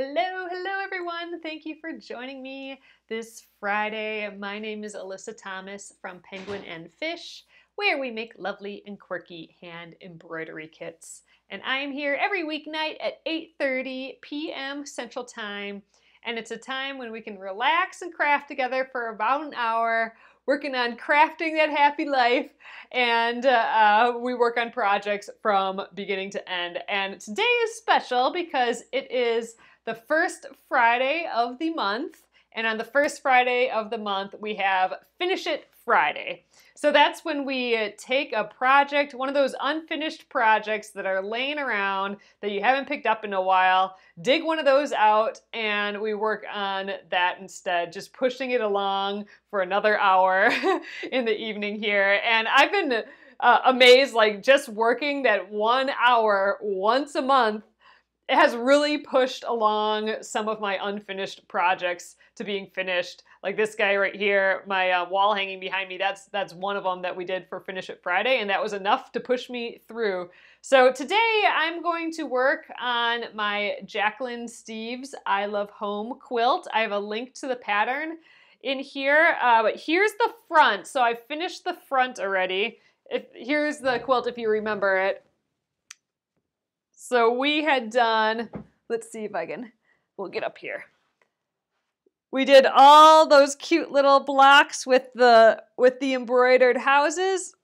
Hello everyone. Thank you for joining me this Friday. My name is Alyssa Thomas from Penguin and Fish, where we make lovely and quirky hand embroidery kits. And I am here every weeknight at 8:30 p.m. Central Time. And it's a time when we can relax and craft together for about an hour, working on crafting that happy life. And we work on projects from beginning to end. And today is special because it is the first Friday of the month, and on the first Friday of the month we have Finish It Friday. So that's when we take a project, one of those unfinished projects that are laying around that you haven't picked up in a while, dig one of those out, and we work on that instead, just pushing it along for another hour in the evening here. And I've been amazed, like just working that 1 hour once a month, it has really pushed along some of my unfinished projects to being finished. Like this guy right here, my wall hanging behind me, that's one of them that we did for Finish It Friday, and that was enough to push me through. So today I'm going to work on my Jacqueline Steves I Love Home quilt. I have a link to the pattern in here, but here's the front. So I finished the front already. Here's the quilt if you remember it. So we had done, let's see if we'll get up here. We did all those cute little blocks with the embroidered houses.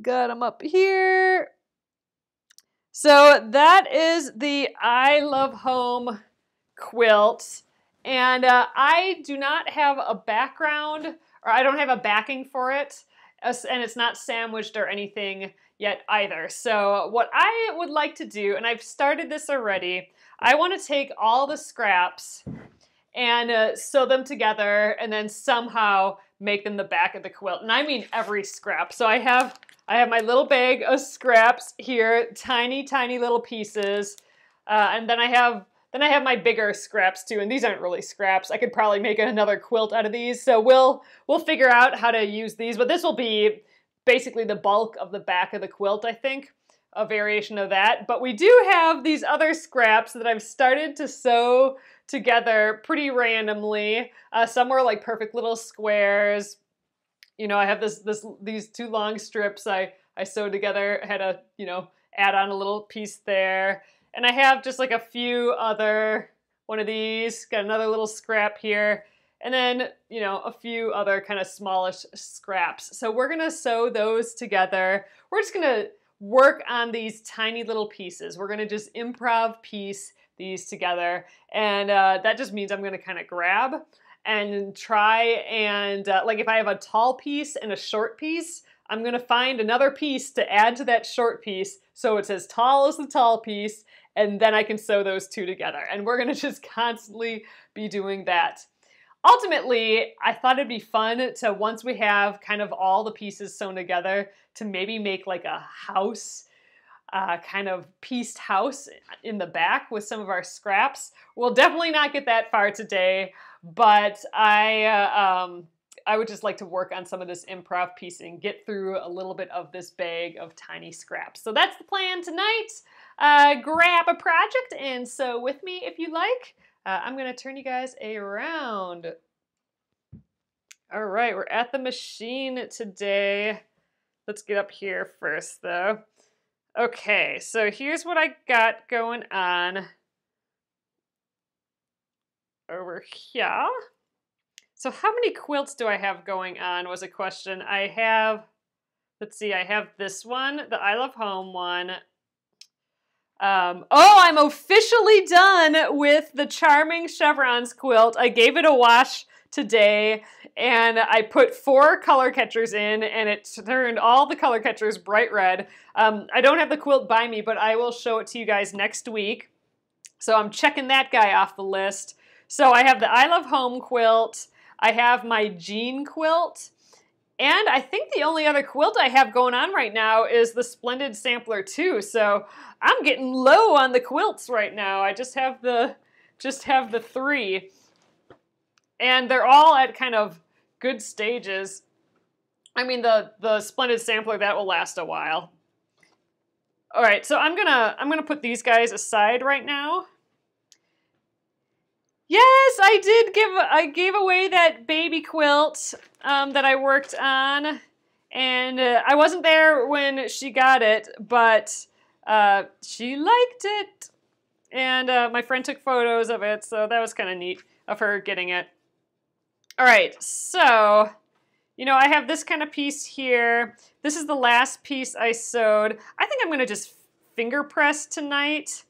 Got them up here. So that is the I Love Home quilt. And I do not have a background, or I don't have a backing for it, and it's not sandwiched or anything yet either. So what I would like to do, and I've started this already, I want to take all the scraps and sew them together and then somehow make them the back of the quilt. And I mean every scrap. So I have my little bag of scraps here, tiny little pieces, and then I have my bigger scraps too, and these aren't really scraps. I could probably make another quilt out of these. So we'll figure out how to use these, but this will be basically the bulk of the back of the quilt, I think, a variation of that. But we do have these other scraps that I've started to sew together pretty randomly. Some were like perfect little squares. You know, I have these two long strips I sewed together. I had to, add on a little piece there. And I have just like a few other, one of these, got another little scrap here. And then, a few other kind of smallish scraps. So we're gonna sew those together. We're just gonna work on these tiny little pieces. We're gonna just improv piece these together. And that just means I'm gonna kind of grab and try and, like if I have a tall piece and a short piece, I'm gonna find another piece to add to that short piece so it's as tall as the tall piece, and then I can sew those two together. And we're gonna just constantly be doing that. Ultimately, I thought it'd be fun to, once we have kind of all the pieces sewn together, to maybe make like a house, kind of pieced house in the back with some of our scraps. We'll definitely not get that far today, but I would just like to work on some of this improv piecing, get through a little bit of this bag of tiny scraps. So that's the plan tonight. Grab a project and sew with me if you like. I'm going to turn you guys around. All right, we're at the machine today. Let's get up here first, though. Okay, so here's what I got going on over here. So how many quilts do I have going on was a question. I have this one, the I Love Home one. I'm officially done with the Charming Chevrons quilt. I gave it a wash today, and I put 4 color catchers in, and it turned all the color catchers bright red. I don't have the quilt by me, but I will show it to you guys next week. So I'm checking that guy off the list. So I have the I Love Home quilt. I have my Jean quilt. And I think the only other quilt I have going on right now is the Splendid Sampler 2. So I'm getting low on the quilts right now. I just have the 3. And they're all at kind of good stages. I mean, the Splendid Sampler, that will last a while. All right, so I'm gonna put these guys aside right now. Yes, I gave away that baby quilt that I worked on, and I wasn't there when she got it, but she liked it, and my friend took photos of it, so that was kind of neat of her getting it. All right, so I have this kind of piece here. This is the last piece I sewed. I think I'm gonna just finger press tonight.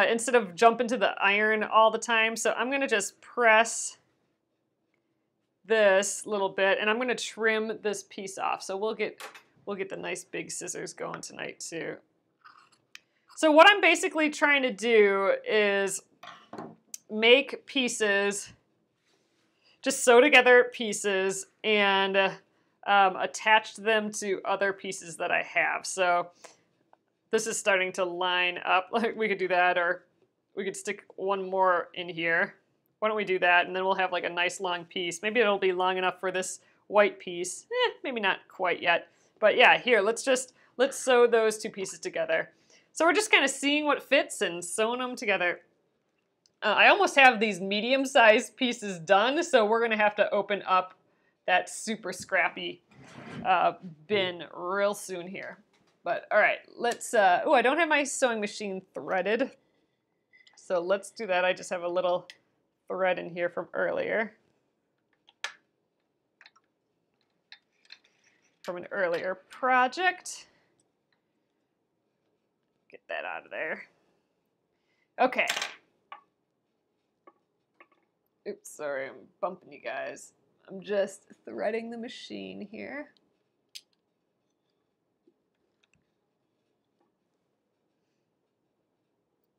Instead of jump into the iron all the time. So I'm gonna just press this little bit, and I'm gonna trim this piece off. So we'll get the nice big scissors going tonight too. So what I'm basically trying to do is make pieces, just sew together pieces and attach them to other pieces that I have. So this is starting to line up. Like we could do that, or we could stick one more in here. Why don't we do that, and then we'll have like a nice long piece. Maybe it'll be long enough for this white piece. Maybe not quite yet. But yeah, here, let's sew those two pieces together. So we're just kind of seeing what fits and sewing them together. I almost have these medium-sized pieces done, so we're gonna have to open up that super scrappy bin real soon here. But all right, let's, oh, I don't have my sewing machine threaded. So let's do that. I just have a little thread in here from earlier. From an earlier project. Get that out of there. Okay. Oops, sorry, I'm bumping you guys. I'm just threading the machine here.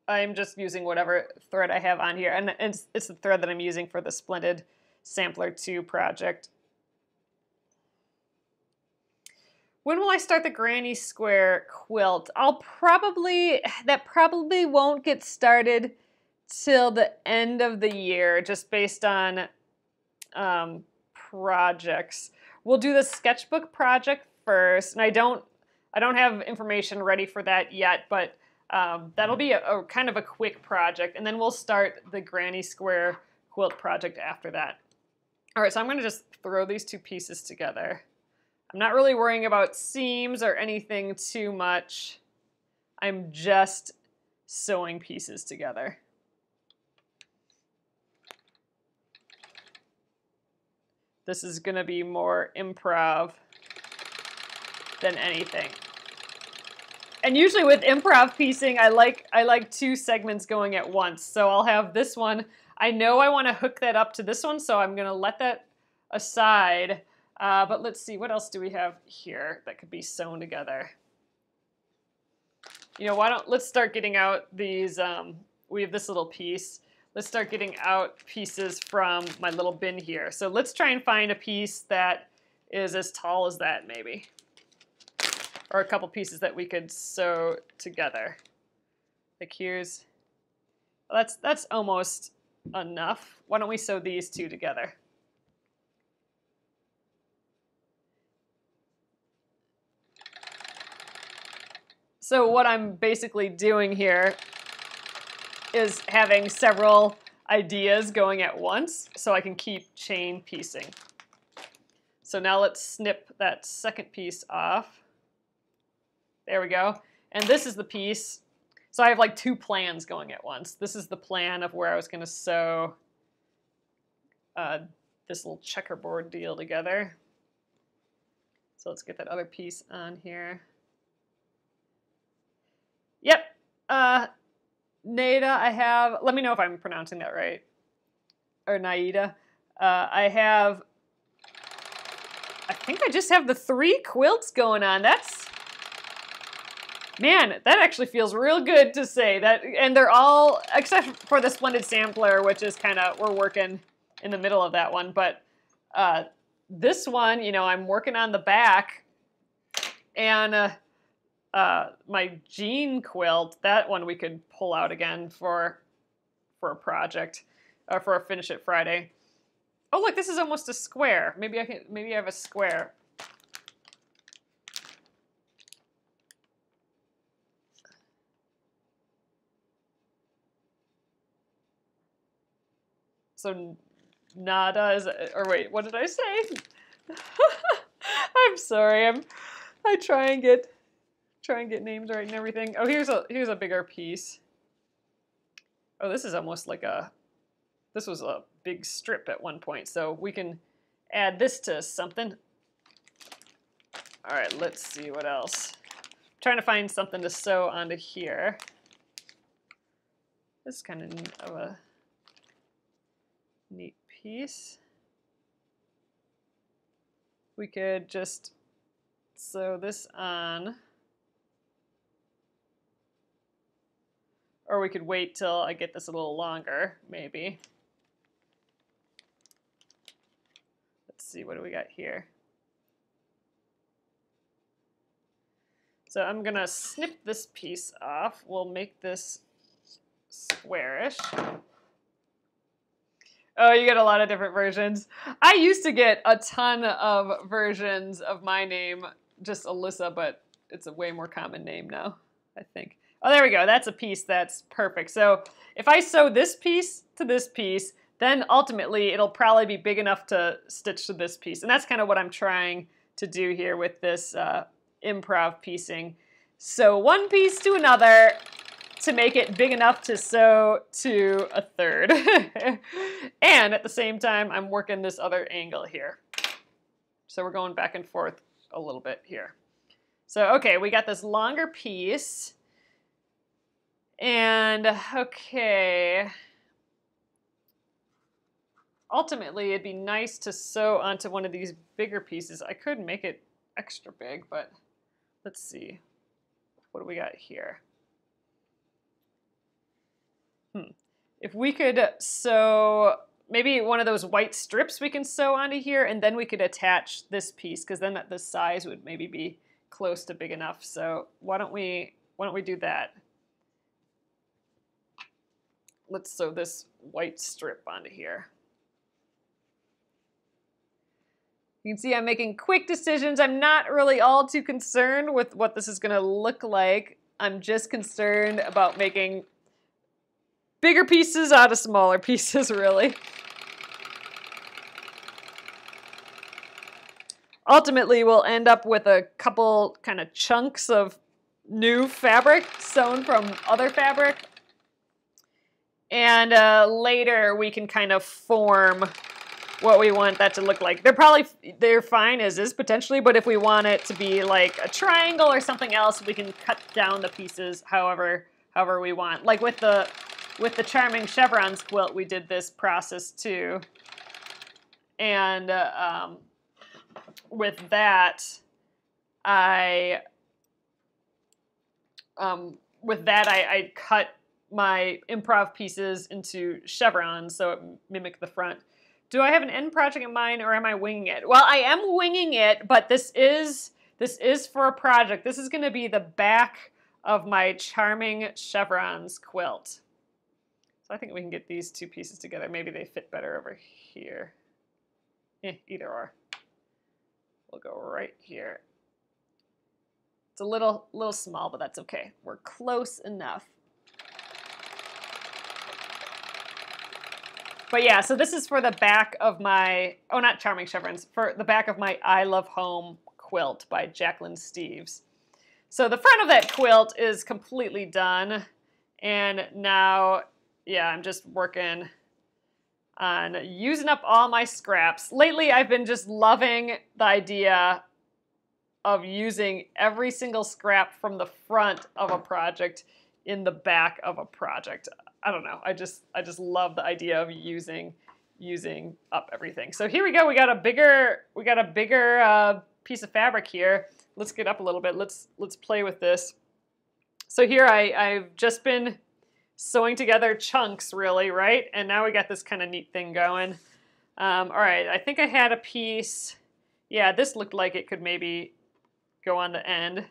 I'm just using whatever thread I have on here, and it's the thread that I'm using for the Splendid Sampler 2 project. When will I start the Granny Square quilt? That probably won't get started till the end of the year, just based on projects. We'll do the sketchbook project first, and I don't have information ready for that yet, but that'll be a kind of a quick project, and then we'll start the Granny Square quilt project after that. All right, so I'm gonna just throw these two pieces together. I'm not really worrying about seams or anything too much. I'm just sewing pieces together. This is gonna be more improv than anything. And usually with improv piecing, I like two segments going at once. So I'll have this one. I know I want to hook that up to this one, so I'm going to let that aside. But let's see, what else do we have here that could be sewn together? Let's start getting out these, we have this little piece. Let's start getting out pieces from my little bin here. So let's try and find a piece that is as tall as that, maybe. Or a couple pieces that we could sew together. Like here's, that's almost enough. Why don't we sew these two together? So what I'm basically doing here is having several ideas going at once so I can keep chain piecing. So now let's snip that second piece off. There we go. And this is the piece. So I have like two plans going at once. This is the plan of where I was going to sew this little checkerboard deal together. So let's get that other piece on here. Yep. Naida, I have, let me know if I'm pronouncing that right. Or Naida. I think I just have the 3 quilts going on. Man, that actually feels real good to say that, and they're all, except for the Splendid Sampler, which is kind of, we're working in the middle of that one, but this one, I'm working on the back, and my jean quilt, that one we could pull out again for a project, or for a Finish It Friday. Oh, look, this is almost a square. Maybe I have a square. So nada is, or wait, what did I say? I'm sorry. I try and get names right and everything. Oh, here's a bigger piece. Oh, this is almost like this was a big strip at one point, so we can add this to something. All right, let's see what else. I'm trying to find something to sew onto here. This is kind of a neat piece. We could just sew this on. Or we could wait till I get this a little longer, maybe. Let's see, what do we got here? So I'm gonna snip this piece off. We'll make this squarish. Oh, you get a lot of different versions. I used to get a ton of versions of my name, just Alyssa, but it's a way more common name now, I think. Oh, there we go. That's a piece that's perfect. So if I sew this piece to this piece, then ultimately it'll probably be big enough to stitch to this piece. And that's kind of what I'm trying to do here with this improv piecing. Sew one piece to another to make it big enough to sew to a third. And at the same time, I'm working this other angle here. So we're going back and forth a little bit here. So, okay, we got this longer piece. And, okay, ultimately it'd be nice to sew onto one of these bigger pieces. I could make it extra big, but let's see. What do we got here? If we could sew maybe one of those white strips we can sew onto here, and then we could attach this piece, because then the size would maybe be close to big enough. So why don't we do that? Let's sew this white strip onto here. You can see I'm making quick decisions. I'm not really all too concerned with what this is going to look like. I'm just concerned about making bigger pieces out of smaller pieces, really. Ultimately, we'll end up with a couple kind of chunks of new fabric sewn from other fabric. And later we can kind of form what we want that to look like. They're fine as is potentially, but if we want it to be like a triangle or something else, we can cut down the pieces however we want. Like with the Charming Chevrons quilt, we did this process too. And with that, I cut my improv pieces into chevrons so it mimicked the front. Do I have an end project in mind, or am I winging it? Well, I am winging it, but this is for a project. This is going to be the back of my Charming Chevrons quilt. So I think we can get these two pieces together. Maybe they fit better over here. Either or. We'll go right here. It's a little small, but that's okay. We're close enough. But yeah, so this is for the back of my, oh, not Charming Chevrons, for the back of my I Love Home quilt by Jacqueline Steves. So the front of that quilt is completely done. And now, yeah, I'm just working on using up all my scraps. Lately, I've been just loving the idea of using every single scrap from the front of a project in the back of a project. I don't know. I just love the idea of using up everything. So here we go. We got a bigger piece of fabric here. Let's get up a little bit. Let's play with this. So here I've just been sewing together chunks, really, right? And now we got this kind of neat thing going. All right. I think I had a piece. Yeah, this looked like it could maybe go on the end.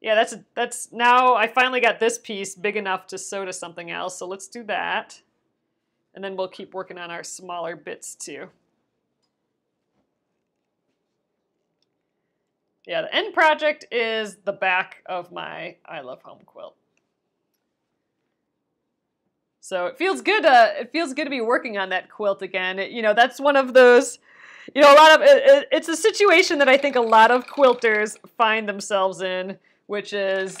Yeah, that's now I finally got this piece big enough to sew to something else. So let's do that. And then we'll keep working on our smaller bits too. Yeah, the end project is the back of my I Love Home quilt. So it feels good. It feels good to be working on that quilt again. You know, that's one of those. You know, a lot of it's a situation that I think a lot of quilters find themselves in, which is,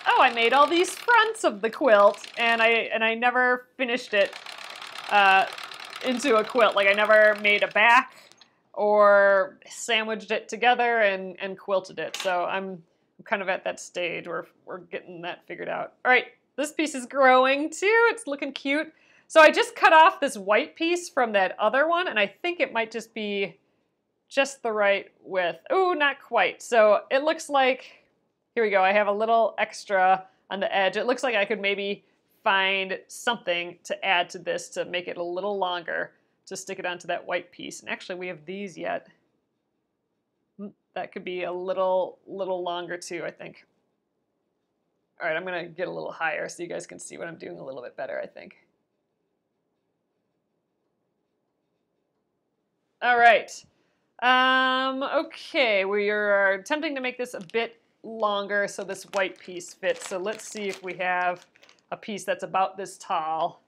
oh, I made all these fronts of the quilt, and I never finished it into a quilt. Like I never made a back or sandwiched it together and quilted it. So I'm kind of at that stage where we're getting that figured out. All right, this piece is growing too. It's looking cute. So I just cut off this white piece from that other one, and I think it might just be just the right width. Oh, not quite. So it looks like, here we go, I have a little extra on the edge. It looks like I could maybe find something to add to this to make it a little longer, to stick it onto that white piece. And actually we have these yet. That could be a little longer too, I think. All right, I'm gonna get a little higher so you guys can see what I'm doing a little bit better, I think. All right. Okay, we are attempting to make this a bit longer so this white piece fits. So let's see if we have a piece that's about this tall.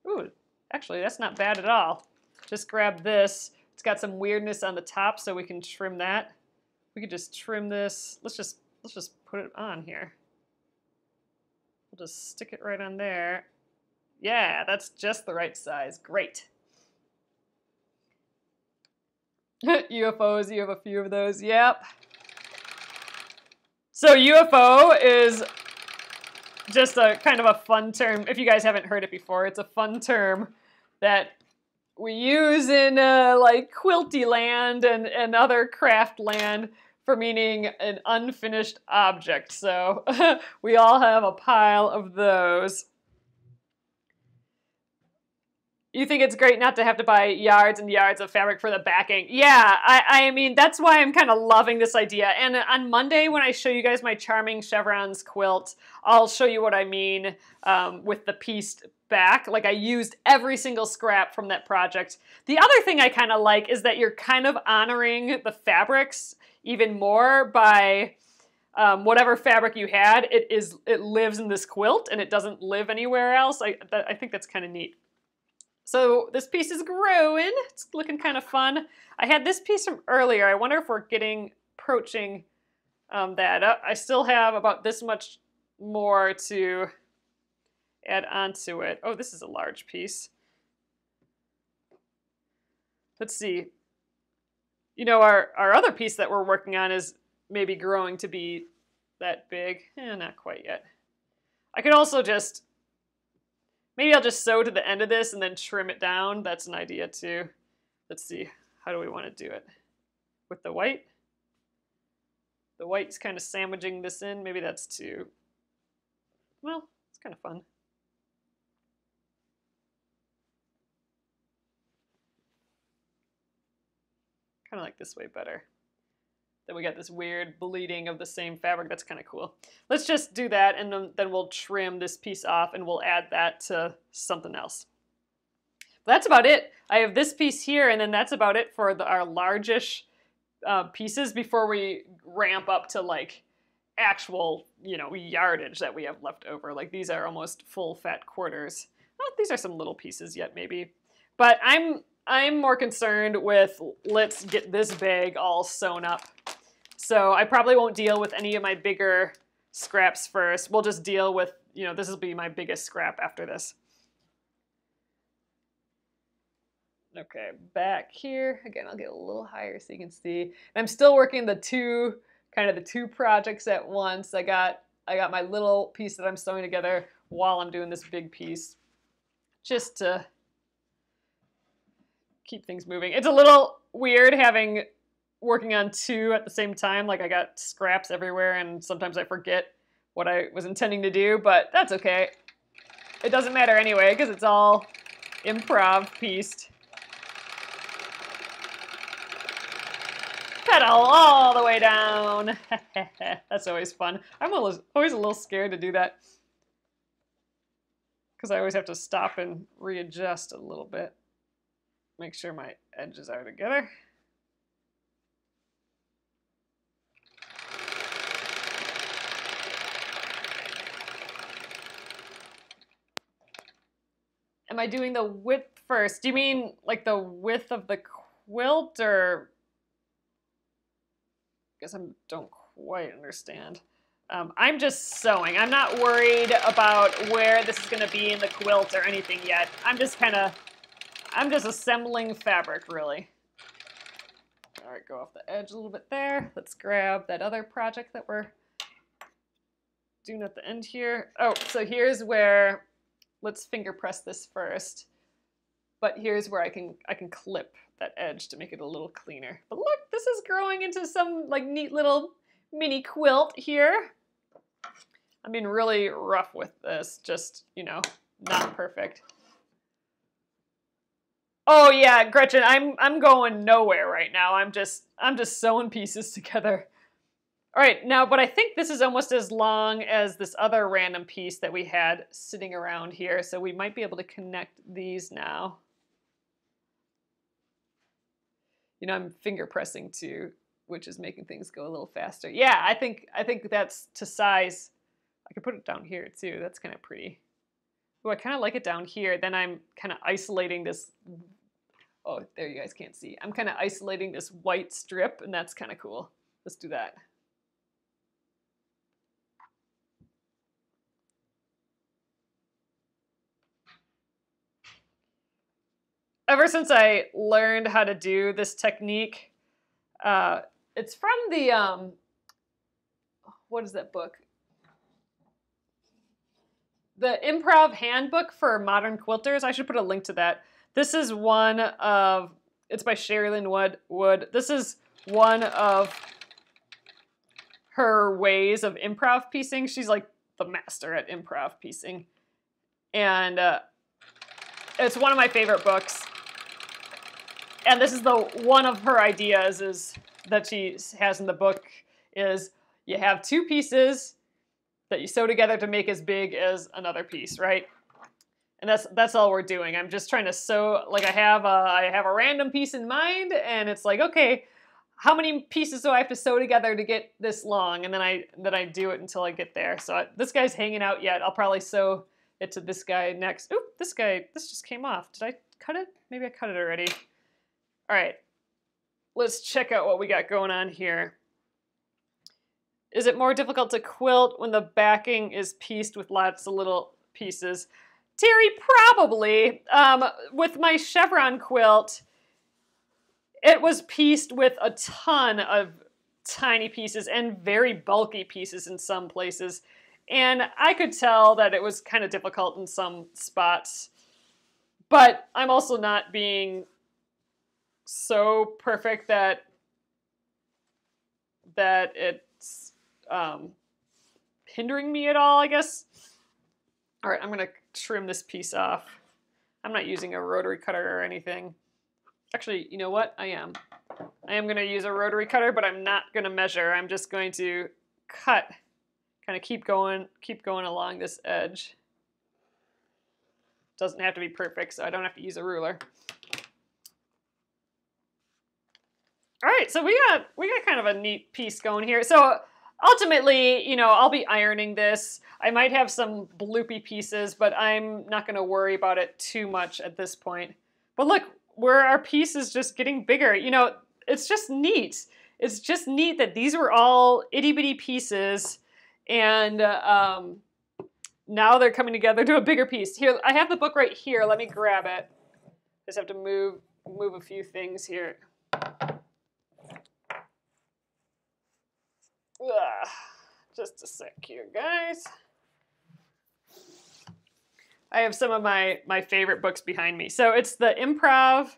Ooh, actually that's not bad at all. Just grab this. It's got some weirdness on the top, so we can trim that. We could just trim this. Let's just put it on here. We'll just stick it right on there. Yeah, that's just the right size. Great. UFOs, you have a few of those. Yep. So UFO is just a kind of a fun term. If you guys haven't heard it before, it's a fun term that we use in like quilty land and other craft land for meaning an unfinished object. So we all have a pile of those. You think it's great not to have to buy yards and yards of fabric for the backing. Yeah, I mean, that's why I'm kind of loving this idea. And on Monday, when I show you guys my Charming Chevrons quilt, I'll show you what I mean with the pieced back. Like I used every single scrap from that project. The other thing I kind of like is that you're kind of honoring the fabrics even more by whatever fabric you had. It lives in this quilt and it doesn't live anywhere else. I think that's kind of neat. So this piece is growing. It's looking kind of fun. I had this piece from earlier. I wonder if we're approaching that. I still have about this much more to add onto it. Oh, this is a large piece. Let's see. You know, our other piece that we're working on is maybe growing to be that big. Not quite yet. I could also just, maybe I'll just sew to the end of this and then trim it down. That's an idea too. Let's see, how do we want to do it? With the white? The white's kind of sandwiching this in. Maybe that's too, well, it's kind of fun. Kind of like this way better. Then we got this weird bleeding of the same fabric. That's kind of cool. Let's just do that, and then we'll trim this piece off, and we'll add that to something else. But that's about it. I have this piece here, and then that's about it for our largish pieces before we ramp up to like actual, you know, yardage that we have left over. Like these are almost full fat quarters. Well, these are some little pieces yet, maybe. But I'm more concerned with let's get this bag all sewn up. So I probably won't deal with any of my bigger scraps first. We'll just deal with, you know, this will be my biggest scrap after this. Okay, back here. Again, I'll get a little higher so you can see. And I'm still working the two projects at once. I got my little piece that I'm sewing together while I'm doing this big piece, just to keep things moving. It's a little weird working on two at the same time. Like I got scraps everywhere and sometimes I forget what I was intending to do, but that's okay. It doesn't matter anyway because it's all improv pieced. Pedal all the way down. That's always fun. I'm always a little scared to do that because I always have to stop and readjust a little bit. Make sure my edges are together. am I doing the width first? Do you mean like the width of the quilt, or? I guess I don't quite understand. I'm just sewing. I'm not worried about where this is going to be in the quilt or anything yet. I'm just assembling fabric, really. All right, go off the edge a little bit there. Let's grab that other project that we're doing at the end here. Oh, so here's where, let's finger press this first. But here's where I can clip that edge to make it a little cleaner. But look, this is growing into some like neat little mini quilt here. I'm being really rough with this, just, you know, not perfect. Oh yeah, Gretchen, I'm going nowhere right now. I'm just sewing pieces together. All right, now, but I think this is almost as long as this other random piece that we had sitting around here, so we might be able to connect these now. You know, I'm finger pressing too, which is making things go a little faster. Yeah, I think that's to size. I could put it down here too. That's kind of pretty. Oh, I kind of like it down here. Then I'm kind of isolating this. Oh, there, you guys can't see. I'm kind of isolating this white strip, and that's kind of cool. Let's do that. Ever since I learned how to do this technique, it's from the, what is that book? The Improv Handbook for Modern Quilters. I should put a link to that. This is one of, it's by Sherry Lynn Wood. This is one of her ways of improv piecing. She's like the master at improv piecing. And it's one of my favorite books. And this is the one of her ideas is that she has in the book is you have two pieces that you sew together to make as big as another piece, right? And that's all we're doing. I'm just trying to sew, like I have a random piece in mind, and it's like, okay, how many pieces do I have to sew together to get this long? And then I do it until I get there. So this guy's hanging out yet. I'll probably sew it to this guy next. Oop, this just came off. Did I cut it? Maybe I cut it already. All right, let's check out what we got going on here. Is it more difficult to quilt when the backing is pieced with lots of little pieces? Terry, probably. With my chevron quilt, it was pieced with a ton of tiny pieces and very bulky pieces in some places. And I could tell that it was kind of difficult in some spots. But I'm also not being so perfect that it's hindering me at all, I guess. All right, I'm going to trim this piece off. I'm not using a rotary cutter or anything. Actually, you know what? I am going to use a rotary cutter, but I'm not going to measure. I'm just going to cut, kind of keep going along this edge. Doesn't have to be perfect, so I don't have to use a ruler. All right, so we got kind of a neat piece going here. So ultimately, you know, I'll be ironing this. I might have some bloopy pieces, but I'm not going to worry about it too much at this point. But look, where our piece is just getting bigger. You know, it's just neat. It's just neat that these were all itty-bitty pieces, and now they're coming together to a bigger piece. Here, I have the book right here. Let me grab it. Just have to move a few things here. Just a sec here, guys. I have some of my favorite books behind me. So it's the Improv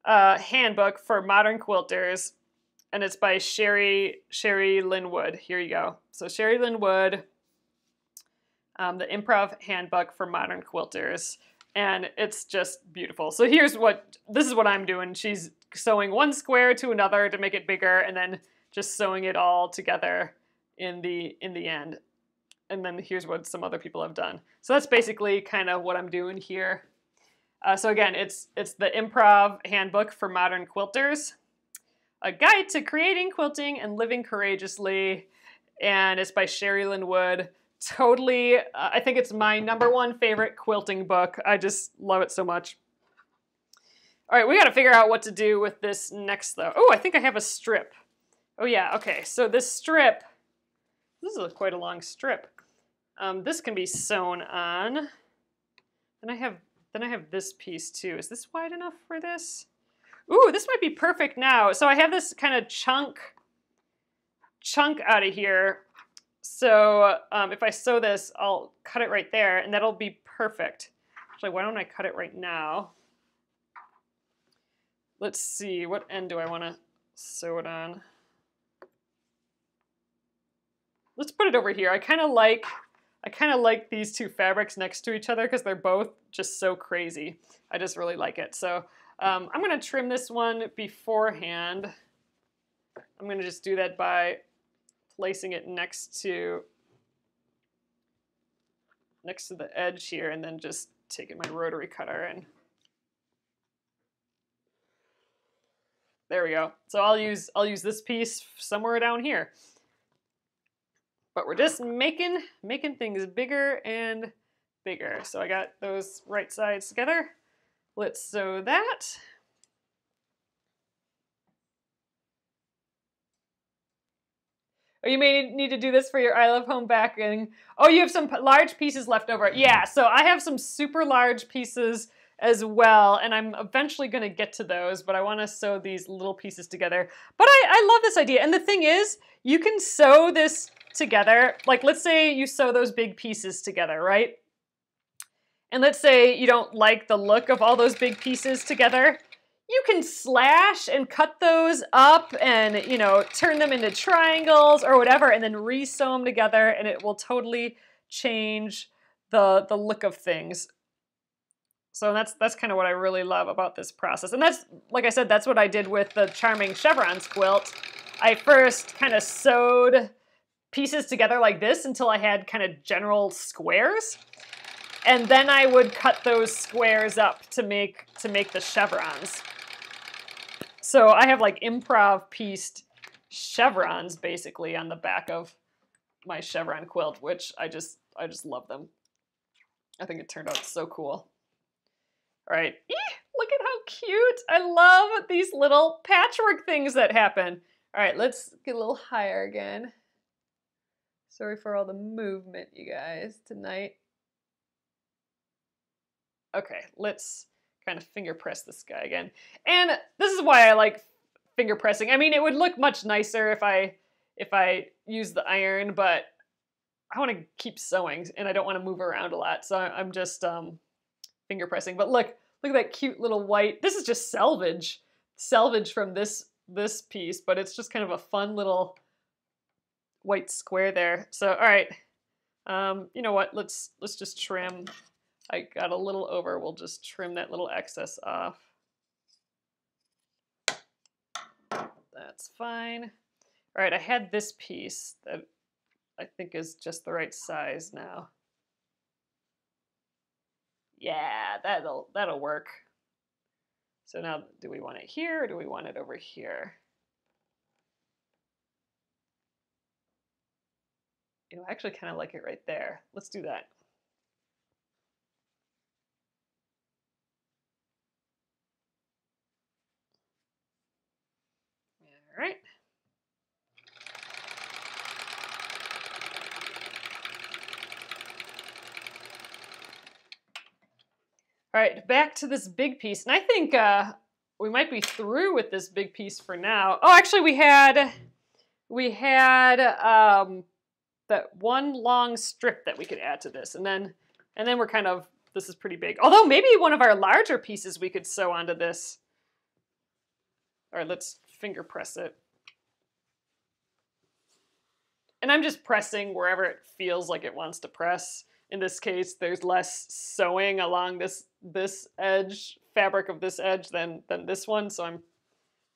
Handbook for Modern Quilters, and it's by Sherry Lynn Wood. Here you go. So Sherry Lynn Wood, the Improv Handbook for Modern Quilters, and it's just beautiful. So this is what I'm doing. She's sewing one square to another to make it bigger, and then just sewing it all together in the end. And then here's what some other people have done. So that's basically kind of what I'm doing here. So again, it's the Improv Handbook for Modern Quilters, a guide to creating, quilting, and living courageously. And it's by Sherry Lynn Wood. totally, I think it's my #1 favorite quilting book. I just love it so much. All right, we got to figure out what to do with this next, though. Oh, I think I have a strip. Oh, yeah, okay. So this strip, this is quite a long strip. This can be sewn on. Then I have this piece, too. Is this wide enough for this? Ooh, this might be perfect now. So I have this kind of chunk out of here. So if I sew this, I'll cut it right there, and that'll be perfect. Actually, why don't I cut it right now? Let's see, what end do I want to sew it on? Let's put it over here. I kind of like these two fabrics next to each other because they're both just so crazy. I just really like it. So I'm going to trim this one beforehand. I'm going to just do that by placing it next to the edge here, and then just taking my rotary cutter and there we go. So I'll use this piece somewhere down here. But we're just making things bigger and bigger. So I got those right sides together. Let's sew that. Oh, you may need to do this for your I Love Home backing. Oh, you have some large pieces left over. Yeah, so I have some super large pieces as well, and I'm eventually going to get to those, but I want to sew these little pieces together. But I love this idea, and the thing is, you can sew this together. Like, let's say you sew those big pieces together, right? And let's say you don't like the look of all those big pieces together. You can slash and cut those up and, you know, turn them into triangles or whatever, and then re-sew them together, and it will totally change the look of things. So that's kind of what I really love about this process. And that's, like I said, that's what I did with the Charming Chevrons quilt. I first kind of sewed pieces together like this until I had kind of general squares. And then I would cut those squares up to make the chevrons. So I have like Improv pieced chevrons basically on the back of my chevron quilt, which I just love them. I think it turned out so cool. All right, look at how cute. I love these little patchwork things that happen. All right, let's get a little higher again. Sorry for all the movement, you guys, tonight. Okay, let's kind of finger press this guy again. And this is why I like finger pressing. I mean, it would look much nicer if I use the iron, but I want to keep sewing and I don't want to move around a lot. So I'm just finger pressing. But look at that cute little white. This is just salvage from this piece, but it's just kind of a fun little white square there. So, all right, you know what? Let's just trim. I got a little over. We'll just trim that little excess off. That's fine. All right, I had this piece that I think is just the right size now. Yeah, that'll work. So now, do we want it here or do we want it over here? You know, I actually kind of like it right there. Let's do that. All right. All right, back to this big piece. And I think we might be through with this big piece for now. Oh, actually we had that one long strip that we could add to this. And then we're kind of, this is pretty big. Although maybe one of our larger pieces we could sew onto this. All right, let's finger press it. And I'm just pressing wherever it feels like it wants to press. In this case, there's less sewing along this edge, fabric of this edge than this one. So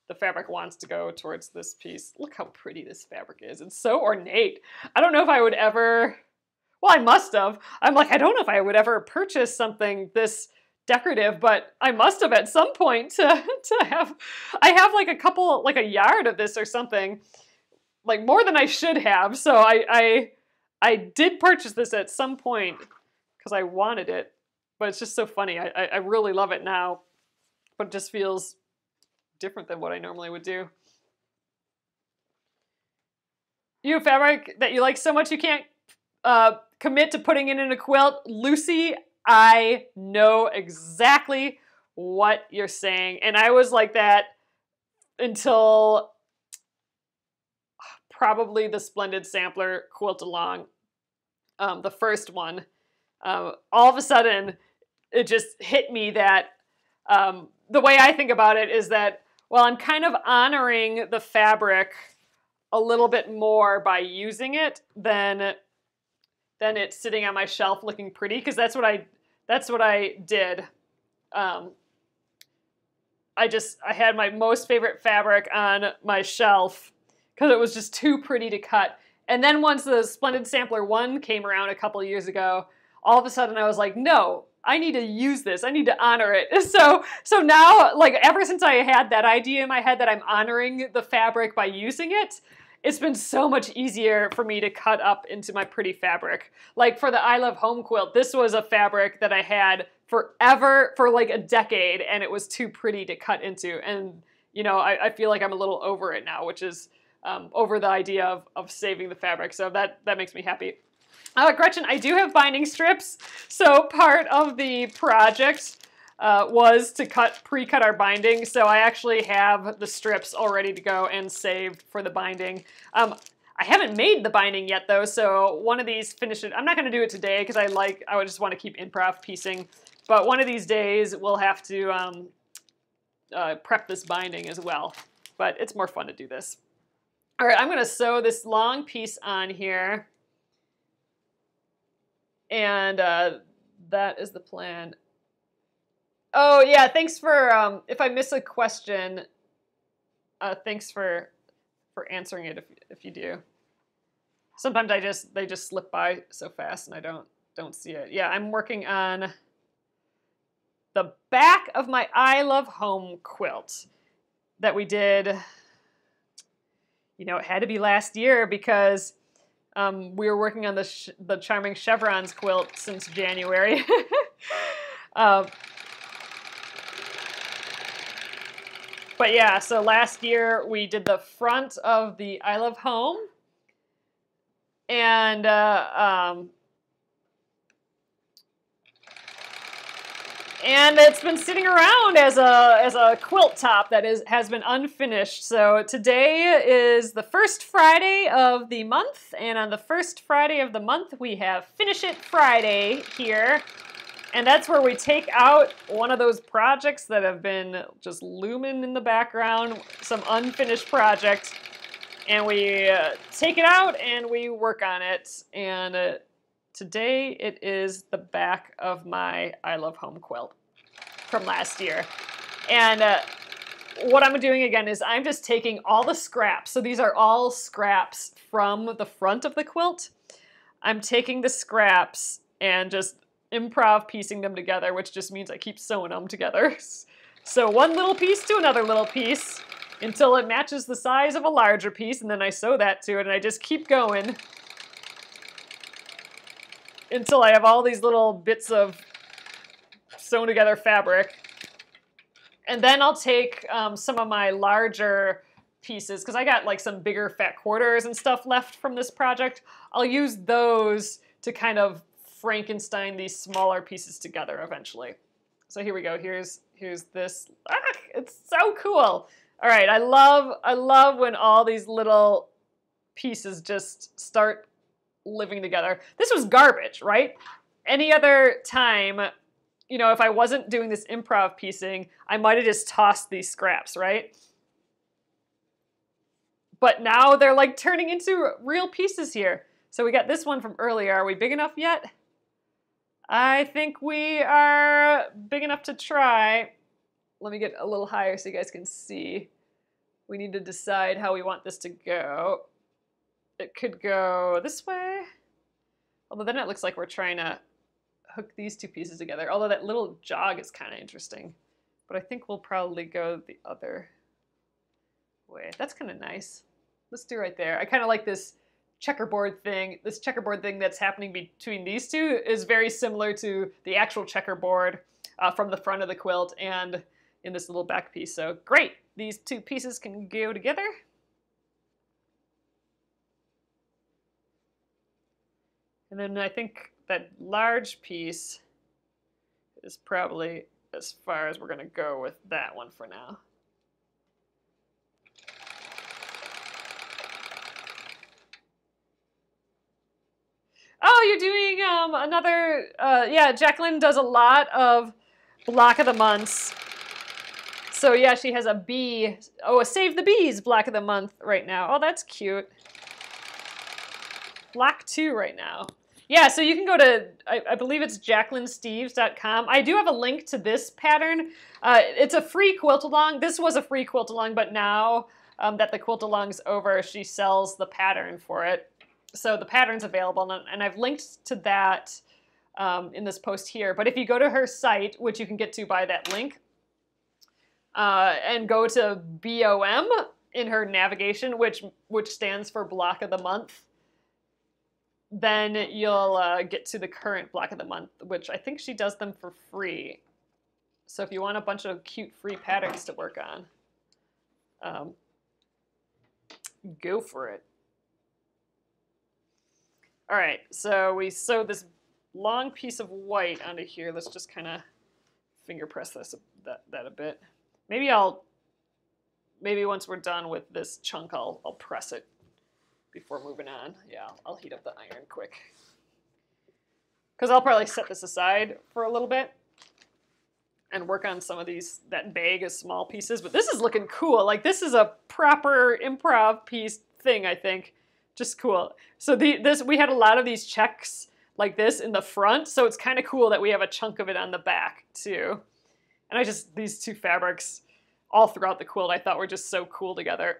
the fabric wants to go towards this piece. Look how pretty this fabric is. It's so ornate. I don't know if I would ever, well, I must have. I'm like, I don't know if I would ever purchase something this decorative, but I must have at some point to have, I have like a couple, like a yard of this or something, like more than I should have. So I I did purchase this at some point because I wanted it, but it's just so funny. I really love it now, but it just feels different than what I normally would do. You have fabric that you like so much you can't commit to putting it in a quilt. Lucy, I know exactly what you're saying. And I was like that until probably the Splendid Sampler Quilt Along, the first one. All of a sudden, it just hit me that the way I think about it is that, well, I'm kind of honoring the fabric a little bit more by using it than it's sitting on my shelf looking pretty, because that's what I did. I had my most favorite fabric on my shelf because it was just too pretty to cut. And then once the Splendid Sampler 1 came around a couple years ago, all of a sudden I was like, no, I need to use this. I need to honor it. So now, like, ever since I had that idea in my head that I'm honoring the fabric by using it, it's been so much easier for me to cut up into my pretty fabric. Like for the I Love Home quilt, this was a fabric that I had forever, for like a decade, and it was too pretty to cut into. And, you know, I feel like I'm a little over it now, which is over the idea of saving the fabric. So that makes me happy. Gretchen, I do have binding strips. So part of the project was to pre-cut our binding. So I actually have the strips all ready to go and saved for the binding. I haven't made the binding yet though, so one of these I'm not going to do it today because I would just want to keep improv piecing. But one of these days we'll have to prep this binding as well. But it's more fun to do this. All right, I'm going to sew this long piece on here. And that is the plan. Oh, yeah, thanks for, if I miss a question, thanks for answering it if you do. Sometimes they just slip by so fast and I don't see it. Yeah, I'm working on the back of my I Love Home quilt that we did. You know, it had to be last year because we were working on the Charming Chevrons quilt since January. But yeah, so last year we did the front of the I Love Home, and it's been sitting around as a quilt top that has been unfinished. So today is the first Friday of the month, and on the first Friday of the month we have Finish It Friday here. And that's where we take out one of those projects that have been just looming in the background, some unfinished project, and we take it out and we work on it. And today it is the back of my I Love Home quilt from last year. And what I'm doing again is I'm just taking all the scraps. So these are all scraps from the front of the quilt. I'm taking the scraps and just improv piecing them together, which just means I keep sewing them together. So one little piece to another little piece until it matches the size of a larger piece, and then I sew that to it, and I just keep going until I have all these little bits of sewn together fabric. And then I'll take some of my larger pieces, because I got like some bigger fat quarters and stuff left from this project. I'll use those to kind of Frankenstein these smaller pieces together eventually. So here we go. Here's this. Ah, it's so cool. All right, I love when all these little pieces just start living together. This was garbage, right? Any other time, you know, if I wasn't doing this improv piecing, I might have just tossed these scraps, right? But now they're like turning into real pieces here. So we got this one from earlier. Are we big enough yet? I think we are big enough to try. Let me get a little higher so you guys can see. We need to decide how we want this to go. It could go this way. Although then it looks like we're trying to hook these two pieces together. Although that little jog is kind of interesting. But I think we'll probably go the other way. That's kind of nice. Let's do right there. I kind of like this checkerboard thing, this checkerboard thing that's happening between these two is very similar to the actual checkerboard from the front of the quilt and in this little back piece. So great, these two pieces can go together. And then I think that large piece is probably as far as we're going to go with that one for now. Oh, you're doing another, yeah, Jacqueline does a lot of block of the months. So yeah, she has a bee, a Save the Bees block of the month right now. Oh, that's cute. Block 2 right now. Yeah, so you can go to, I believe it's jacquelinesteves.com. I do have a link to this pattern. It's a free quilt-along. This was a free quilt-along, but now that the quilt-along's over, she sells the pattern for it. So the pattern's available, and I've linked to that in this post here. But if you go to her site, which you can get to by that link, and go to BOM in her navigation, which stands for Block of the Month, then you'll get to the current block of the month, which I think she does them for free. So if you want a bunch of cute free patterns to work on, go for it. All right, so we sewed this long piece of white onto here. Let's just kind of finger press that a bit. Maybe once we're done with this chunk, I'll press it before moving on. Yeah, I'll heat up the iron quick. Because I'll probably set this aside for a little bit and work on some of that bag of small pieces. But this is looking cool. Like, this is a proper improv piece thing, I think. Just cool. So we had a lot of these checks like this in the front, so it's kind of cool that we have a chunk of it on the back too. And these two fabrics all throughout the quilt I thought were just so cool together.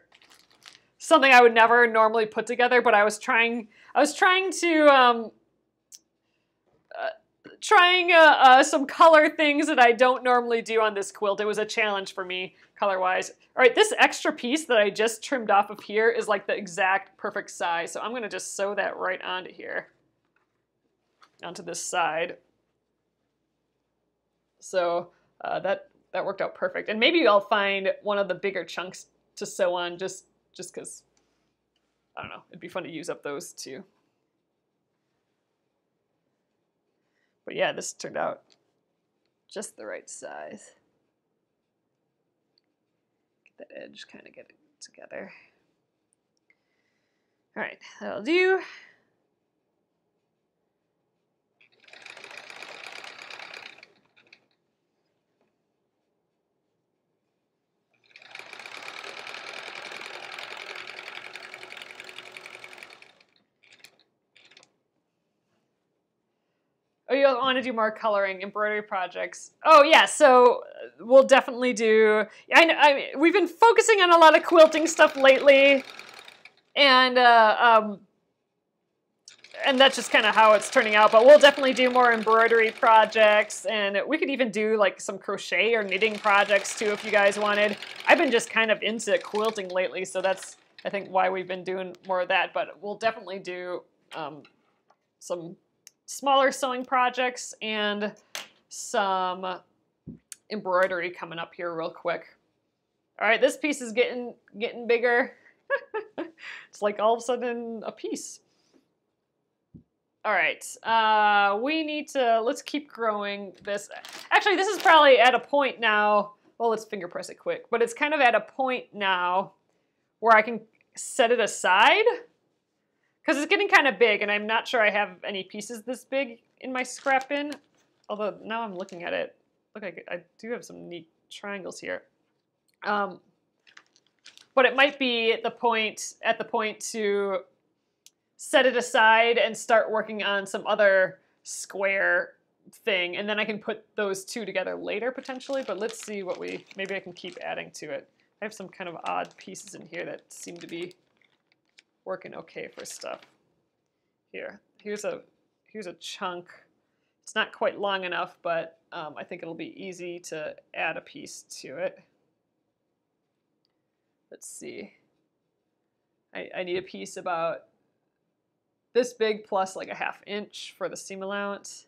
Something I would never normally put together, but I was trying some color things that I don't normally do on this quilt. It was a challenge for me color-wise. All right, this extra piece that I just trimmed off of here is like the exact perfect size. So I'm gonna just sew that right onto here, onto this side. So that worked out perfect. And maybe I'll find one of the bigger chunks to sew on just because, I don't know, it'd be fun to use up those too. But yeah, this turned out just the right size. Get that edge, kind of get it together. All right, that'll do. Oh, you want to do more coloring, embroidery projects? Oh yeah, so we'll definitely do. We've been focusing on a lot of quilting stuff lately, and that's just kind of how it's turning out. But we'll definitely do more embroidery projects, and we could even do like some crochet or knitting projects too if you guys wanted. I've been just kind of into quilting lately, so that's, I think, why we've been doing more of that. But we'll definitely do some smaller sewing projects and some embroidery coming up here real quick. All right, this piece is getting bigger. It's like all of a sudden a piece. All right, let's keep growing this. Actually, this is probably at a point now, well, let's finger press it quick, but it's kind of at a point now where I can set it aside, because it's getting kind of big, and I'm not sure I have any pieces this big in my scrap bin. Although now I'm looking at it, look, I do have some neat triangles here. But it might be at the point to set it aside and start working on some other square thing, and then I can put those two together later potentially. But let's see maybe I can keep adding to it. I have some kind of odd pieces in here that seem to be working okay for stuff. Here's a chunk. It's not quite long enough, but I think it'll be easy to add a piece to it. Let's see. I need a piece about this big plus like a 1/2 inch for the seam allowance.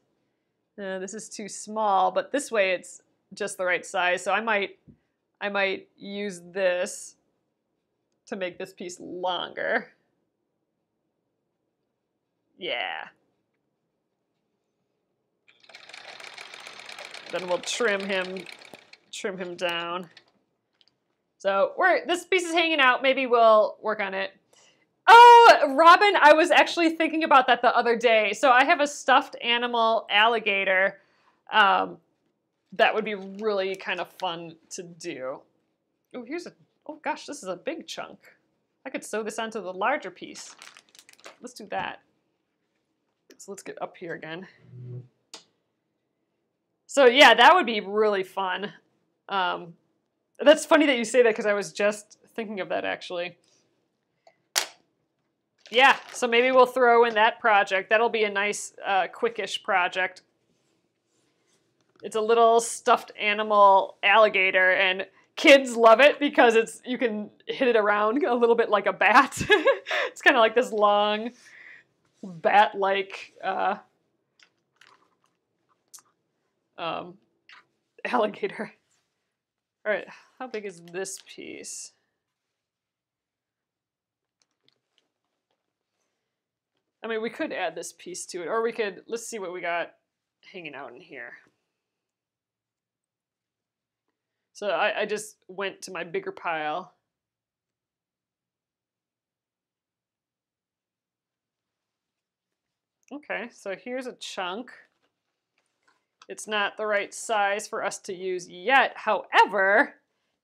This is too small, but this way it's just the right size. So I might use this to make this piece longer. Yeah. Then we'll trim him down. So this piece is hanging out. Maybe we'll work on it. Oh, Robin, I was actually thinking about that the other day. So I have a stuffed animal alligator that would be really kind of fun to do. Oh, oh gosh, this is a big chunk. I could sew this onto the larger piece. Let's do that. So let's get up here again. So yeah, that would be really fun. That's funny that you say that because I was just thinking of that actually. Yeah, so maybe we'll throw in that project. That'll be a nice, quickish project. It's a little stuffed animal alligator, and kids love it because you can hit it around a little bit like a bat. It's kind of like this long, bat-like alligator. All right, how big is this piece? I mean, we could add this piece to it, or we could, let's see what we got hanging out in here. So I just went to my bigger pile. Okay, so here's a chunk. It's not the right size for us to use yet. However,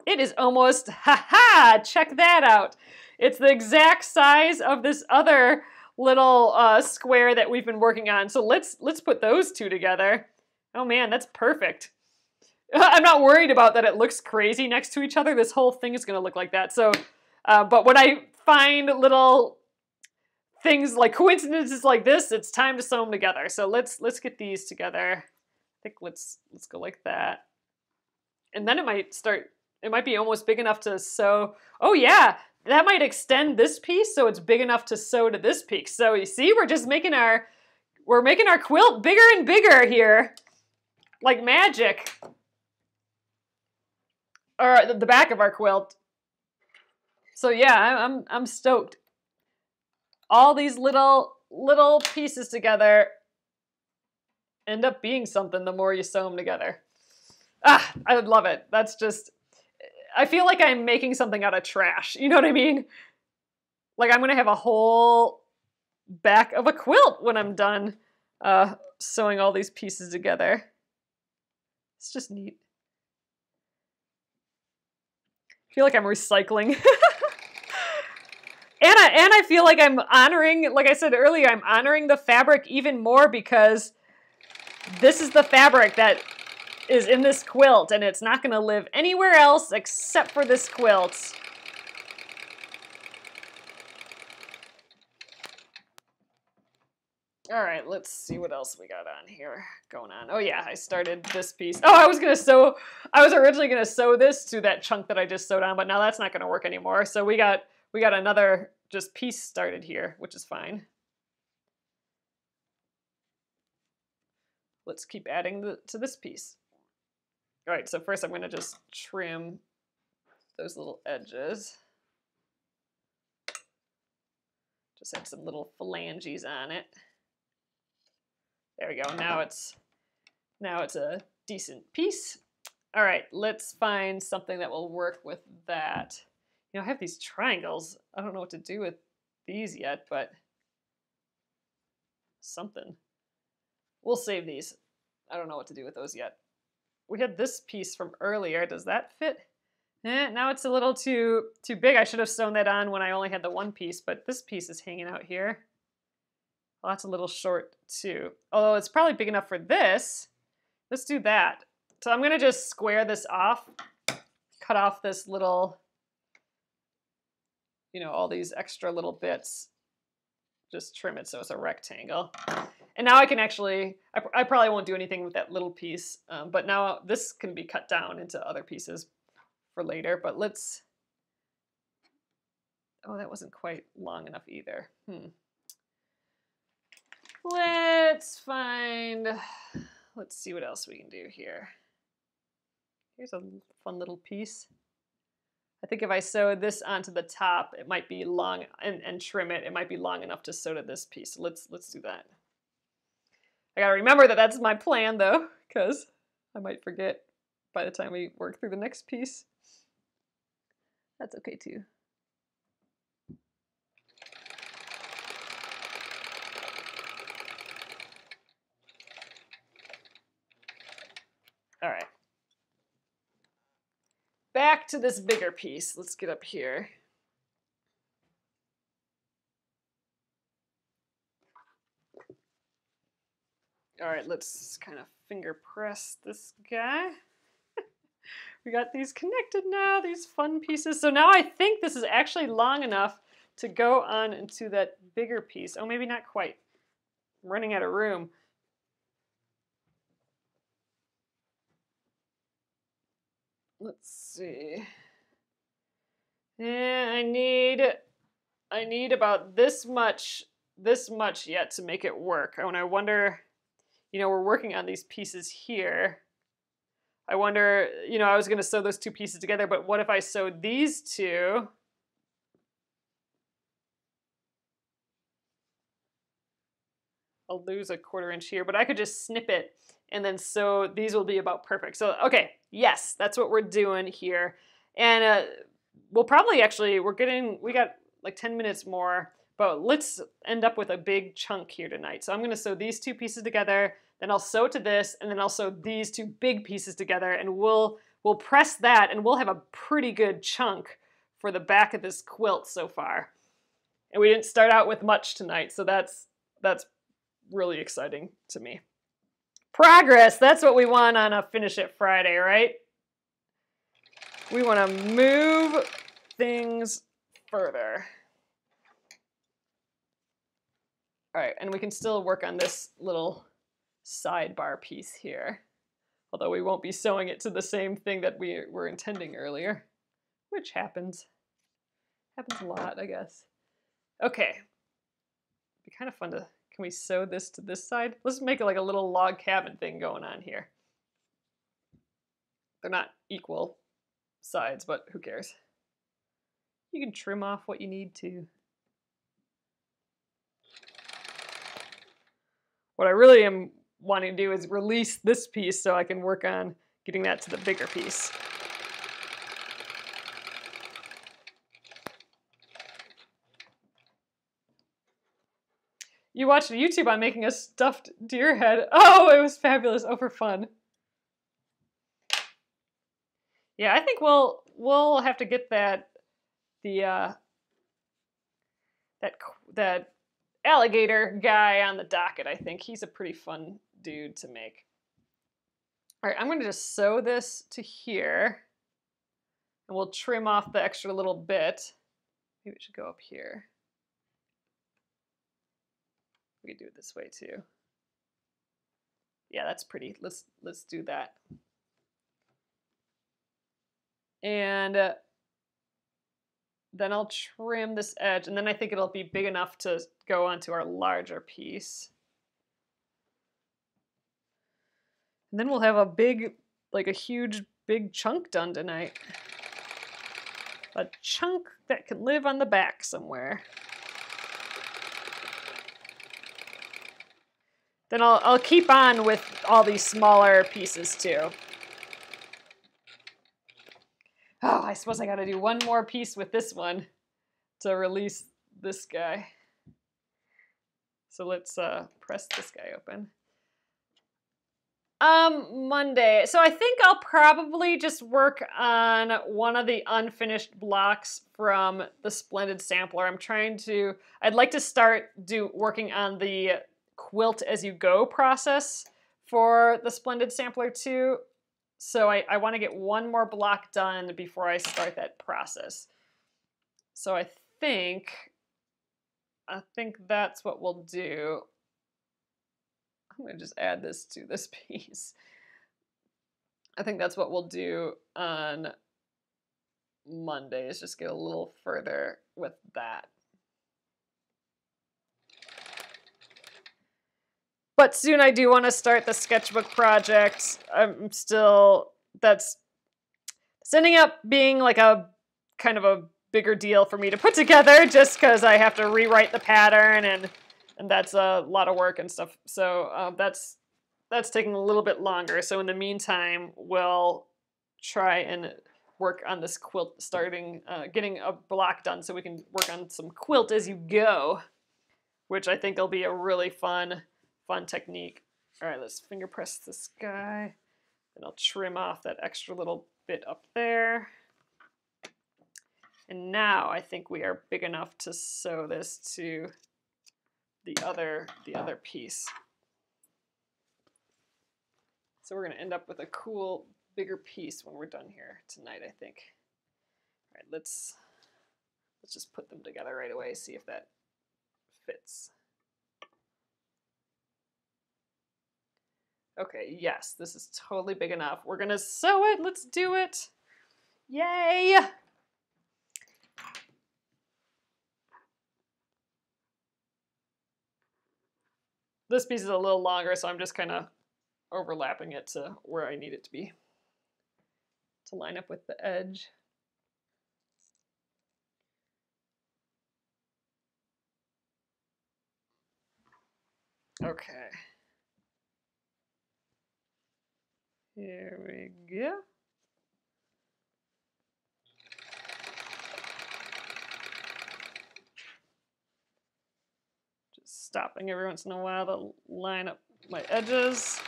it is almost, haha, check that out. It's the exact size of this other little square that we've been working on. So let's put those two together. Oh man, that's perfect. I'm not worried about that it looks crazy next to each other. This whole thing is going to look like that. So, but when I find little things like coincidences like this, it's time to sew them together. So let's get these together. I think let's go like that. And then it might be almost big enough to sew. Oh yeah, that might extend this piece so it's big enough to sew to this piece. So you see, we're just making our quilt bigger and bigger here. Like magic. Or the back of our quilt. So yeah, I'm stoked. All these little pieces together end up being something the more you sew them together. Ah, I would love it. That's just, I feel like I'm making something out of trash. You know what I mean? Like I'm gonna have a whole back of a quilt when I'm done sewing all these pieces together. It's just neat. I feel like I'm recycling. And I feel like I'm honoring, like I said earlier, I'm honoring the fabric even more because this is the fabric that is in this quilt and it's not going to live anywhere else except for this quilt. All right, let's see what else we got on here going on. Oh yeah, I started this piece. Oh, I was originally gonna sew this to that chunk that I just sewed on, but now that's not gonna work anymore. So we got another just piece started here, which is fine. Let's keep adding to this piece. All right, so first I'm gonna just trim those little edges. Just add some little phalanges on it. There we go. Now it's a decent piece. All right, let's find something that will work with that. You know, I have these triangles. I don't know what to do with these yet, but something. We'll save these. I don't know what to do with those yet. We had this piece from earlier. Does that fit? Now it's a little too big. I should have sewn that on when I only had the one piece, but this piece is hanging out here. Well, that's a little short too. Although it's probably big enough for this. Let's do that. So I'm gonna just square this off, cut off this little, you know, all these extra little bits. Just trim it so it's a rectangle. And now I can actually, I probably won't do anything with that little piece, but now this can be cut down into other pieces for later, but let's, oh, that wasn't quite long enough either. let's see what else we can do here. Here's a fun little piece. I think if I sew this onto the top, it might be long, and trim it, it might be long enough to sew to this piece. So let's do that. I gotta remember that that's my plan though, because I might forget by the time we work through the next piece. That's okay too. All right. Back to this bigger piece. Let's get up here. All right, let's kind of finger press this guy. We got these connected now, these fun pieces. So now I think this is actually long enough to go on into that bigger piece. Oh, maybe not quite. I'm running out of room. Let's see. Yeah, I need about this much yet to make it work. And I wonder, you know, we're working on these pieces here. I wonder, you know, I was going to sew those two pieces together, but what if I sewed these two? I'll lose a 1/4 inch here, but I could just snip it and then sew. These will be about perfect. So, okay, yes, that's what we're doing here. And we'll probably actually, we got like 10 minutes more, but let's end up with a big chunk here tonight. So I'm going to sew these two pieces together, then I'll sew to this, and then I'll sew these two big pieces together, and we'll press that, and we'll have a pretty good chunk for the back of this quilt so far. And we didn't start out with much tonight, so that's really exciting to me. Progress, that's what we want on a Finish It Friday, right? We want to move things further. All right, and we can still work on this little sidebar piece here, although we won't be sewing it to the same thing that we were intending earlier, which happens a lot, I guess. Okay, it'd be kind of fun to, can we sew this to this side? Let's make it like a little log cabin thing going on here. They're not equal sides, but who cares? You can trim off what you need to. What I really am wanting to do is release this piece so I can work on getting that to the bigger piece. You watched YouTube on making a stuffed deer head. Oh, it was fabulous. Oh, for fun. Yeah, I think we'll have to get that alligator guy on the docket. I think he's a pretty fun dude to make. All right, I'm going to just sew this to here, and we'll trim off the extra little bit. Maybe it should go up here. We could do it this way too. Yeah, that's pretty. Let's do that. And then I'll trim this edge, and then I think it'll be big enough to go onto our larger piece. And then we'll have a big, like a huge, big chunk done tonight. A chunk that can live on the back somewhere. Then I'll keep on with all these smaller pieces too. Oh, I suppose I gotta do one more piece with this one to release this guy. So let's press this guy open. Monday. So I think I'll probably just work on one of the unfinished blocks from the Splendid Sampler. I'd like to start working on the quilt as you go process for the Splendid Sampler too. So I want to get one more block done before I start that process. So I think that's what we'll do. I'm going to just add this to this piece. I think that's what we'll do on Monday, is just get a little further with that. But soon I do want to start the sketchbook project. That's ending up being like a kind of a bigger deal for me to put together just because I have to rewrite the pattern and that's a lot of work and stuff. So that's taking a little bit longer. So in the meantime, we'll try and work on this quilt, getting a block done so we can work on some quilt as you go, which I think will be a really fun technique. All right, let's finger press this guy. And I'll trim off that extra little bit up there. And now I think we are big enough to sew this to the other piece. So we're going to end up with a cool, bigger piece when we're done here tonight, I think. All right, let's just put them together right away, see if that fits. Okay, yes, this is totally big enough. We're gonna sew it. Let's do it. Yay! This piece is a little longer, so I'm just kind of overlapping it to where I need it to be to line up with the edge. Okay. Here we go. Just stopping every once in a while to line up my edges.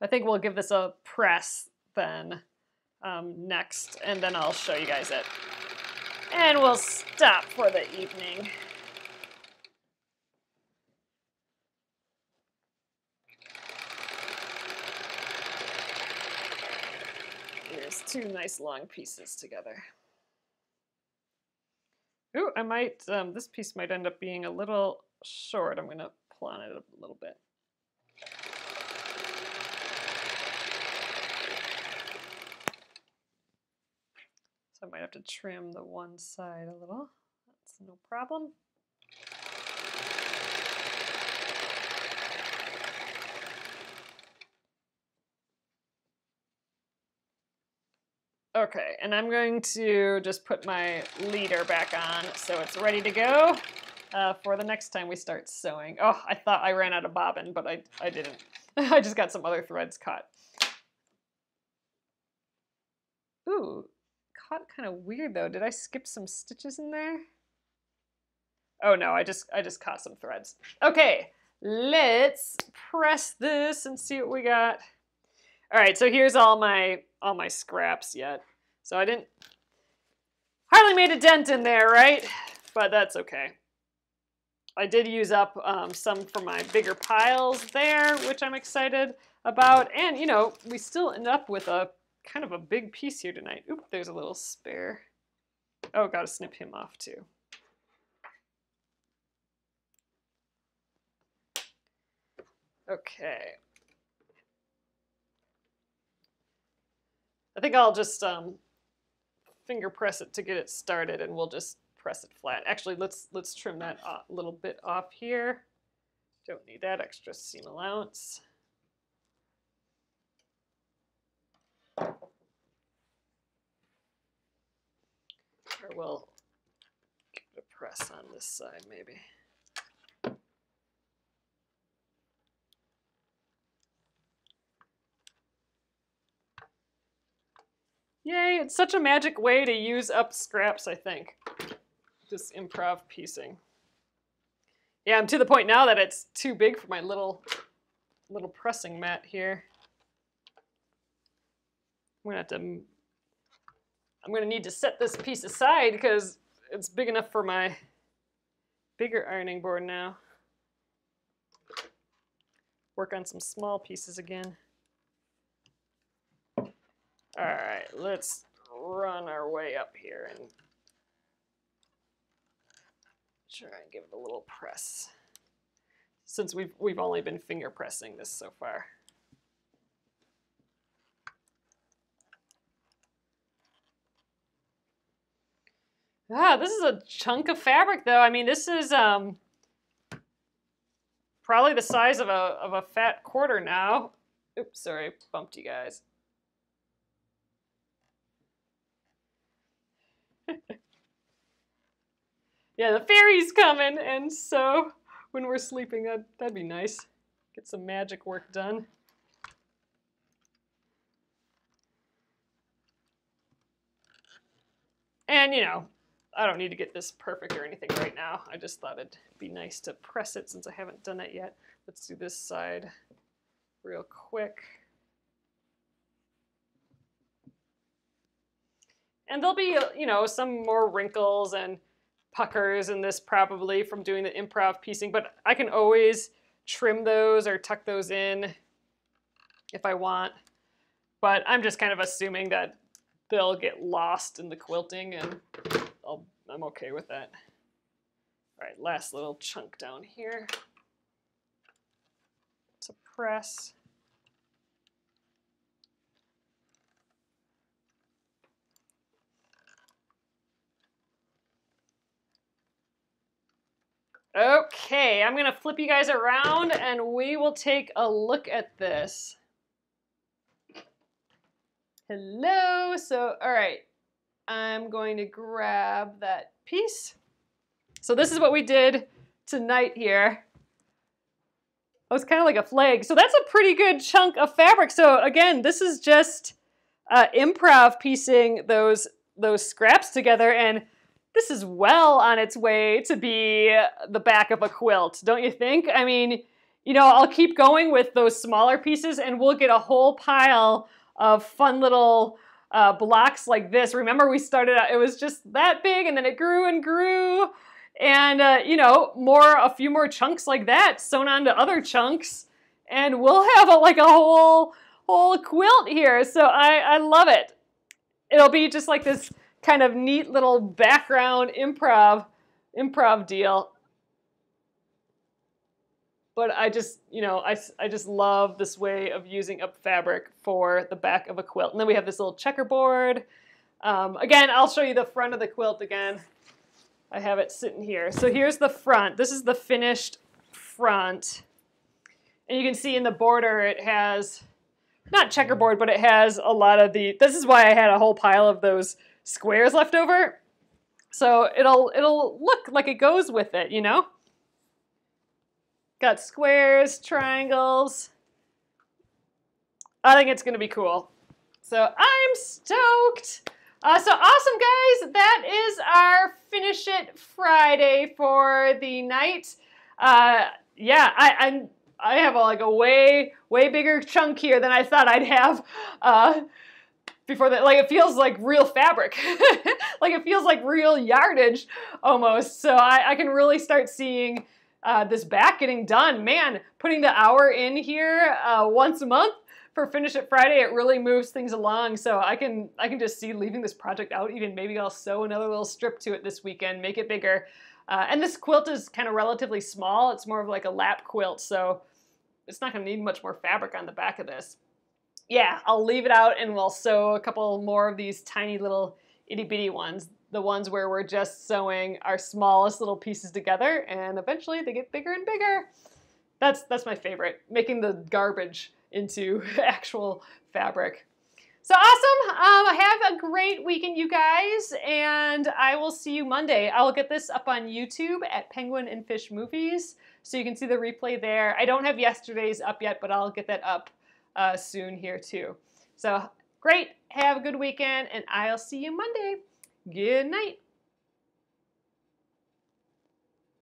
I think we'll give this a press then next, and then I'll show you guys it. And we'll stop for the evening. Here's two nice long pieces together. Ooh, I might, this piece might end up being a little short. I'm going to pull on it a little bit. So I might have to trim the one side a little. That's no problem. Okay, and I'm going to just put my leader back on so it's ready to go for the next time we start sewing. Oh, I thought I ran out of bobbin, but I didn't. I just got some other threads caught. Ooh, caught kind of weird though. Did I skip some stitches in there? Oh no, I just caught some threads. Okay, let's press this and see what we got. All right, so here's all my scraps yet. So I hardly made a dent in there, right? But that's okay. I did use up some for my bigger piles there, which I'm excited about. And you know, we still end up with a kind of a big piece here tonight. Oop, there's a little spare. Oh, gotta snip him off too. Okay. I think I'll just finger press it to get it started, and we'll just press it flat. Actually, let's trim that a little bit off here. Don't need that extra seam allowance. Or we'll give it a press on this side, maybe. Yay, it's such a magic way to use up scraps, I think. Just improv piecing. Yeah, I'm to the point now that it's too big for my little pressing mat here. I'm gonna need to set this piece aside because it's big enough for my bigger ironing board now. Work on some small pieces again. All right, let's run our way up here and try and give it a little press. Since we've only been finger pressing this so far. Ah, this is a chunk of fabric though. I mean, this is probably the size of a fat quarter now. Oops, sorry, bumped you guys. Yeah, the fairy's coming, and so when we're sleeping, that'd be nice. Get some magic work done. And you know, I don't need to get this perfect or anything right now. I just thought it'd be nice to press it since I haven't done that yet. Let's do this side real quick. And there'll be, you know, some more wrinkles and puckers in this probably from doing the improv piecing, but I can always trim those or tuck those in if I want. But I'm just kind of assuming that they'll get lost in the quilting, and I'm okay with that. All right, last little chunk down here to press. Okay, I'm gonna flip you guys around and we will take a look at this. Hello, so all right, I'm going to grab that piece. So this is what we did tonight here. Oh, it's kind of like a flag. So that's a pretty good chunk of fabric. So again, this is just improv piecing those scraps together, and this is well on its way to be the back of a quilt, don't you think? I mean, you know, I'll keep going with those smaller pieces and we'll get a whole pile of fun little blocks like this. Remember, we started out, it was just that big and then it grew and grew. And, you know, a few more chunks like that sewn onto other chunks. And we'll have like a whole quilt here. So I love it. It'll be just like this kind of neat little background improv deal. But I just, you know, I just love this way of using up fabric for the back of a quilt. And then we have this little checkerboard. Again, I'll show you the front of the quilt again. I have it sitting here. So here's the front. This is the finished front. And you can see in the border it has, not checkerboard, but it has a lot of this is why I had a whole pile of those squares left over. So it'll look like it goes with it, you know? Got squares, triangles. I think it's gonna be cool. So I'm stoked. So awesome, guys. That is our Finish It Friday for the night. Yeah, I have like a way bigger chunk here than I thought I'd have before that. Like, it feels like real fabric. Like, it feels like real yardage almost. So I can really start seeing this back getting done. Man, putting the hour in here once a month for Finish It Friday, it really moves things along. So I can just see leaving this project out. Even maybe I'll sew another little strip to it this weekend, make it bigger. And this quilt is kind of relatively small. It's more of like a lap quilt, so it's not going to need much more fabric on the back of this. Yeah, I'll leave it out and we'll sew a couple more of these tiny little itty bitty ones. The ones where we're just sewing our smallest little pieces together, and eventually they get bigger and bigger. That's my favorite, making the garbage into actual fabric. So awesome. Have a great weekend, you guys, and I will see you Monday. I will get this up on YouTube at Penguin and Fish Movies, so you can see the replay there. I don't have yesterday's up yet, but I'll get that up soon here too. So great. Have a good weekend, and I'll see you Monday. Good night.